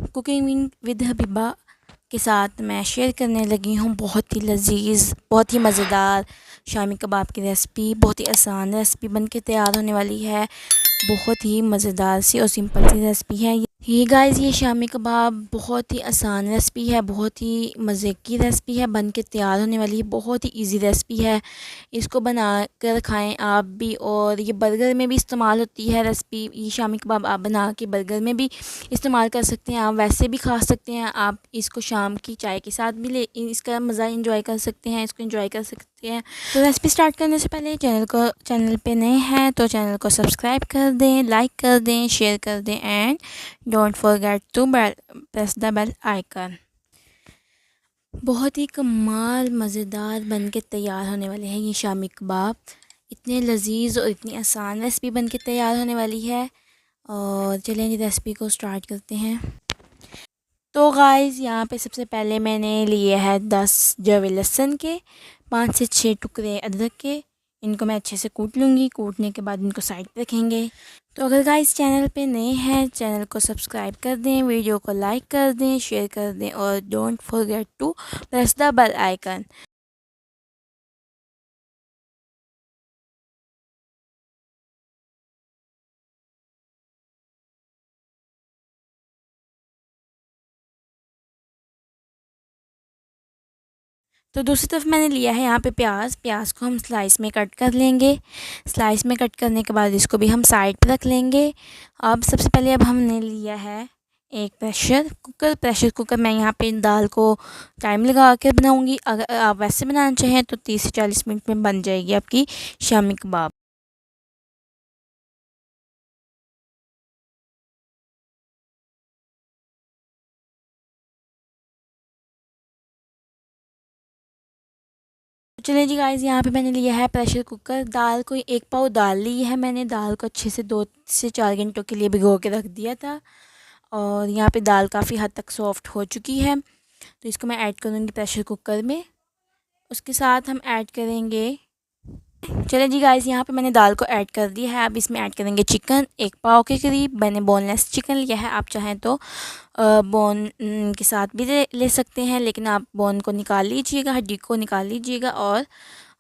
Cooking with Habiba के साथ मैं शेयर करने लगी हूँ बहुत ही लजीज, बहुत ही मज़ेदार शामी कबाब की रेसिपी। बहुत ही आसान रेसिपी बन के तैयार होने वाली है। बहुत ही मज़ेदार सी और सिंपल सी रेसिपी है ये गाइस। ये शामी कबाब बहुत ही आसान रेसिपी है, बहुत ही मज़े की रेसिपी है, बन के तैयार होने वाली है। बहुत ही इजी रेसिपी है, इसको बना कर खाएँ आप भी। और ये बर्गर में भी इस्तेमाल होती है रेसिपी। ये शामी कबाब आप बना के बर्गर में भी इस्तेमाल कर सकते हैं, आप वैसे भी खा सकते हैं। आप इसको शाम की चाय के साथ भी इसका मज़ा इंजॉय कर सकते हैं, इसको इंजॉय कर सकते हैं। तो रेसिपी स्टार्ट करने से पहले चैनल पे नए हैं तो चैनल को सब्सक्राइब कर दें, लाइक कर दें, शेयर कर दें and don't forget to press the bell icon. बहुत ही कमाल मज़ेदार बन के तैयार होने वाले हैं ये शामी कबाब। इतने लजीज और इतनी आसान रेसिपी बन के तैयार होने वाली है। और चलें रेसिपी को स्टार्ट करते हैं। तो गाइस यहाँ पे सबसे पहले मैंने लिए है 10 जवे लहसुन के, 5 से 6 टुकड़े अदरक के। इनको मैं अच्छे से कूट लूँगी। कूटने के बाद इनको साइड पे रखेंगे। तो अगर गाइस चैनल पे नए हैं चैनल को सब्सक्राइब कर दें, वीडियो को लाइक कर दें, शेयर कर दें और don't forget to press the bell icon. तो दूसरी तरफ मैंने लिया है यहाँ पे प्याज को हम स्लाइस में कट कर लेंगे। स्लाइस में कट करने के बाद इसको भी हम साइड पे रख लेंगे। अब सबसे पहले हमने लिया है एक प्रेशर कुकर मैं यहाँ पे दाल को टाइम लगा के बनाऊँगी। अगर आप वैसे बनाना चाहें तो 30 से 40 मिनट में बन जाएगी आपकी शामी कबाब। तो चलिए जी गाइस, यहाँ पे मैंने लिया है प्रेशर कुकर। दाल को एक पाव दाल ली है मैंने। दाल को अच्छे से 2 से 4 घंटों के लिए भिगो के रख दिया था। और यहाँ पे दाल काफ़ी हद तक सॉफ्ट हो चुकी है। तो इसको मैं ऐड करूँगी प्रेशर कुकर में। उसके साथ हम ऐड करेंगे, चलिए जी गाइस, यहाँ पे मैंने दाल को ऐड कर दिया है। अब इसमें ऐड करेंगे चिकन। एक पाव के करीब मैंने बोनलेस चिकन लिया है। आप चाहें तो बोन के साथ भी ले सकते हैं, लेकिन आप बोन को निकाल लीजिएगा, हड्डी को निकाल लीजिएगा और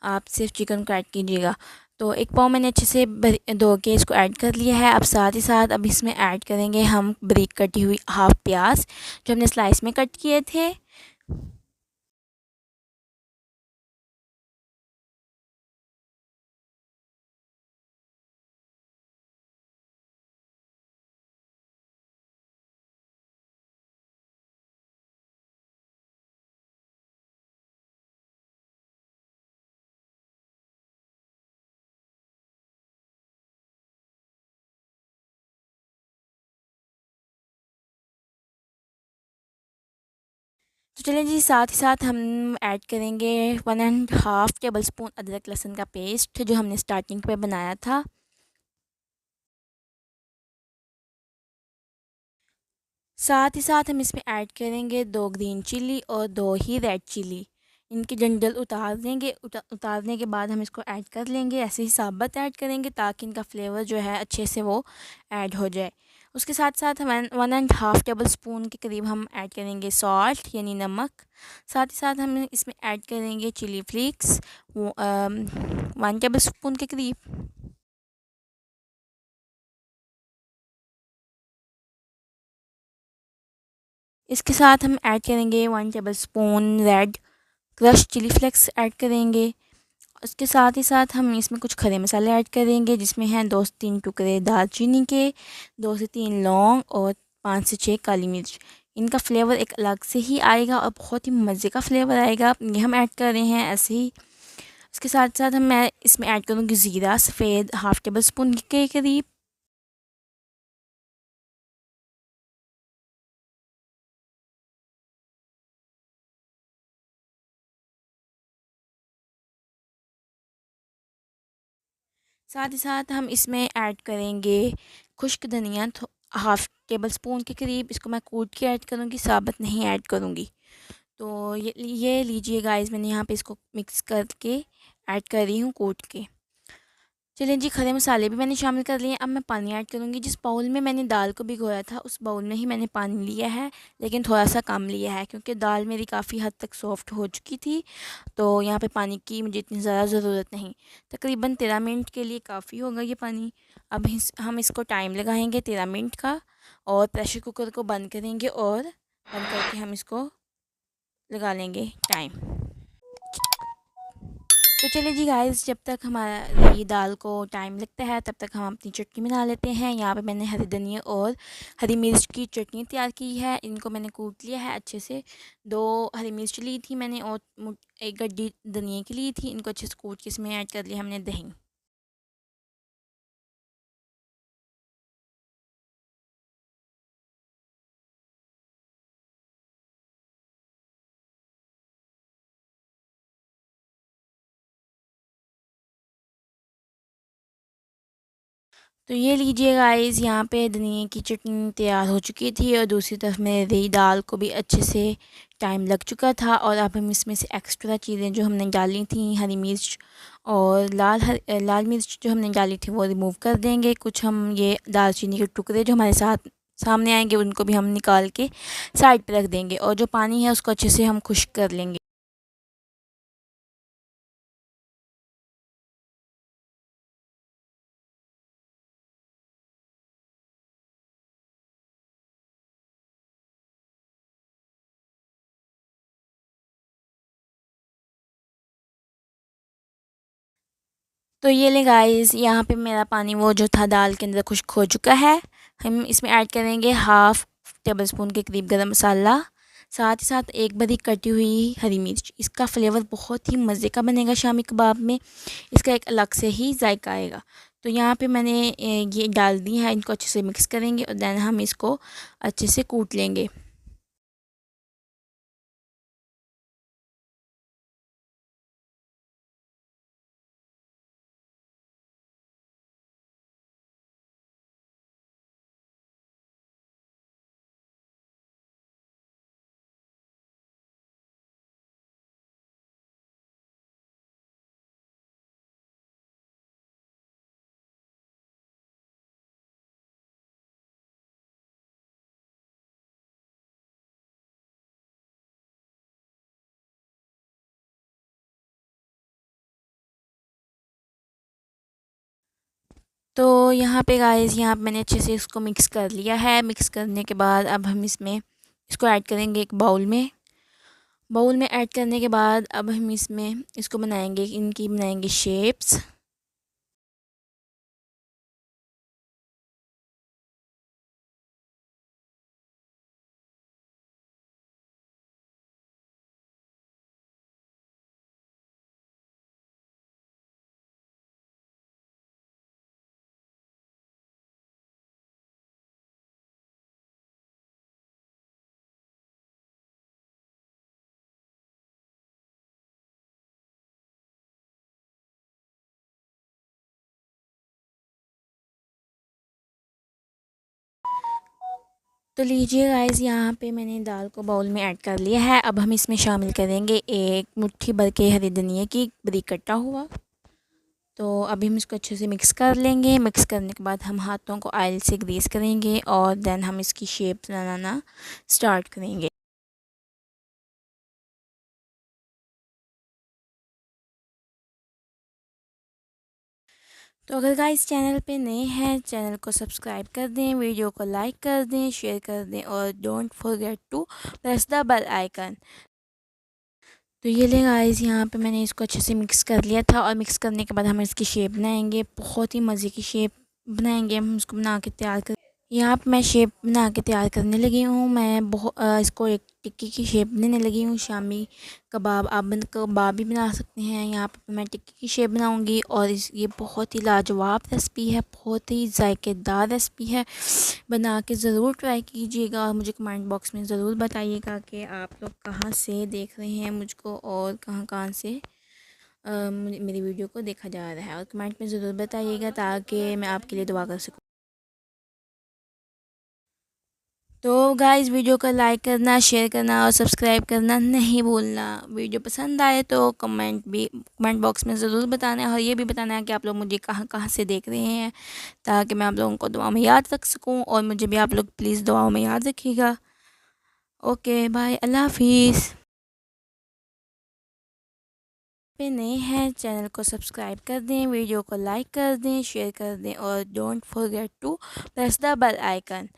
आप सिर्फ चिकन को ऐड कीजिएगा। तो एक पाव मैंने अच्छे से धो के इसको ऐड कर लिया है। अब साथ ही साथ अब इसमें ऐड करेंगे हम बारीक कटी हुई हाफ प्याज जो हमने स्लाइस में कट किए थे। तो चलिए जी, साथ ही साथ हम ऐड करेंगे 1.5 टेबल स्पून अदरक लहसुन का पेस्ट जो हमने स्टार्टिंग पे बनाया था। साथ ही साथ हम इसमें ऐड करेंगे 2 ग्रीन चिली और 2 ही रेड चिली। इनकी डंडल उतार देंगे। उतारने के बाद हम इसको ऐड कर लेंगे। ऐसे ही साबुत ऐड करेंगे ताकि इनका फ्लेवर जो है अच्छे से वो ऐड हो जाए। उसके साथ साथ हम 1.5 टेबल स्पून के करीब हम ऐड करेंगे सॉल्ट यानी नमक। साथ ही साथ हम इसमें ऐड करेंगे चिली फ्लेक्स 1 टेबल स्पून के करीब। इसके साथ हम ऐड करेंगे 1 tablespoon red crush chilli flakes add करेंगे। उसके साथ ही साथ हम इसमें कुछ खड़े मसाले ऐड करेंगे जिसमें हैं 2 से 3 टुकड़े दालचीनी के, 2 से 3 लौंग और 5 से 6 काली मिर्च। इनका फ्लेवर एक अलग से ही आएगा और बहुत ही मज़े का फ्लेवर आएगा। ये हम ऐड कर रहे हैं ऐसे ही। इसके साथ साथ मैं इसमें ऐड करूँगी ज़ीरा सफ़ेद 1/2 टेबल स्पून के करीब। साथ ही साथ हम इसमें ऐड करेंगे खुश्क धनिया 1/2 टेबल स्पून के करीब। इसको मैं कूट के ऐड करूँगी, साबुत नहीं ऐड करूँगी। तो ये लीजिए गाइस, मैंने यहाँ पे इसको मिक्स करके ऐड कर रही हूँ कूट के। चलिए जी, खड़े मसाले भी मैंने शामिल कर लिए। अब मैं पानी ऐड करूँगी। जिस बाउल में मैंने दाल को भिगोया था उस बाउल में ही मैंने पानी लिया है, लेकिन थोड़ा सा कम लिया है क्योंकि दाल मेरी काफ़ी हद तक सॉफ़्ट हो चुकी थी। तो यहाँ पे पानी की मुझे इतनी ज़्यादा ज़रूरत नहीं। तकरीबन 13 मिनट के लिए काफ़ी होगा ये पानी। अब हम इसको टाइम लगाएंगे 13 मिनट का, और प्रेशर कुकर को बंद करेंगे और बंद करके हम इसको लगा लेंगे टाइम। तो चलिए जी गाइस, जब तक हमारा ये दाल को टाइम लगता है तब तक हम अपनी चटनी बना लेते हैं। यहाँ पे मैंने हरी धनिया और हरी मिर्च की चटनी तैयार की है। इनको मैंने कूट लिया है अच्छे से। 2 हरी मिर्च ली थी मैंने और एक गड्डी धनिया की ली थी। इनको अच्छे से कूट के इसमें ऐड कर लिया हमने दही। तो ये लीजिए गाइस, यहाँ पे धनिया की चटनी तैयार हो चुकी थी और दूसरी तरफ मेरी दाल को भी अच्छे से टाइम लग चुका था। और अब हम इसमें से एक्स्ट्रा चीज़ें जो हमने डाली थी, हरी मिर्च और लाल मिर्च जो हमने डाली थी वो रिमूव कर देंगे। कुछ हम ये दालचीनी के टुकड़े जो हमारे साथ सामने आएंगे उनको भी हम निकाल के साइड पे रख देंगे, और जो पानी है उसको अच्छे से हम खुश्क कर लेंगे। तो ये ले गाइस, यहाँ पे मेरा पानी वो जो था दाल के अंदर खुश्क हो चुका है। हम इसमें ऐड करेंगे हाफ़ टेबल स्पून के करीब गरम मसाला, साथ ही साथ एक बारीक कटी हुई हरी मिर्च। इसका फ्लेवर बहुत ही मज़े का बनेगा शामी कबाब में। इसका एक अलग से ही जायका आएगा। तो यहाँ पे मैंने ये डाल दी है। इनको अच्छे से मिक्स करेंगे और देन हम इसको अच्छे से कूट लेंगे। तो यहाँ पे गाइस, यहाँ पे मैंने अच्छे से इसको मिक्स कर लिया है। मिक्स करने के बाद अब हम इसमें इसको ऐड करेंगे एक बाउल में। बाउल में ऐड करने के बाद अब हम इसमें इसको बनाएंगे, इनकी बनाएंगे शेप्स। तो लीजिए गाइस, यहाँ पे मैंने दाल को बाउल में ऐड कर लिया है। अब हम इसमें शामिल करेंगे एक मुट्ठी भर के हरी धनिया की बारीक कटा हुआ। तो अभी हम इसको अच्छे से मिक्स कर लेंगे। मिक्स करने के बाद हम हाथों को ऑयल से ग्रीस करेंगे और देन हम इसकी शेप बनाना स्टार्ट करेंगे। तो अगर गाइस चैनल पे नए हैं, चैनल को सब्सक्राइब कर दें, वीडियो को लाइक कर दें, शेयर कर दें और don't forget to press the bell icon. तो ये ले गाइस, यहाँ पे मैंने इसको अच्छे से मिक्स कर लिया था और मिक्स करने के बाद हम इसकी शेप बनाएंगे। बहुत ही मज़े की शेप बनाएंगे हम इसको बना के तैयार कर। यहाँ पे मैं शेप बना के तैयार करने लगी हूँ। मैं इसको एक टिक्की की शेप देने लगी हूँ। शामी कबाब, आप कबाब भी बना सकते हैं। यहाँ पे मैं टिक्की की शेप बनाऊँगी और ये बहुत ही लाजवाब रेसिपी है, बहुत ही जायकेदार रेसिपी है। बना के ज़रूर ट्राई कीजिएगा और मुझे कमेंट बॉक्स में ज़रूर बताइएगा कि आप लोग कहाँ से देख रहे हैं मुझको और कहाँ कहाँ से मेरी वीडियो को देखा जा रहा है। और कमेंट में ज़रूर बताइएगा ताकि मैं आपके लिए दुआ कर सकूँ। तो गाइस वीडियो को लाइक करना, शेयर करना और सब्सक्राइब करना नहीं भूलना। वीडियो पसंद आए तो कमेंट बॉक्स में ज़रूर बताना है और ये भी बताना है कि आप लोग मुझे कहाँ कहाँ से देख रहे हैं, ताकि मैं आप लोगों को दुआ में याद रख सकूं और मुझे भी आप लोग प्लीज़ दुआओं में याद रखिएगा। ओके बाय, अल्लाह हाफिज़। पे नए हैं चैनल को सब्सक्राइब कर दें, वीडियो को लाइक कर दें, शेयर कर दें और don't forget to press the bell icon.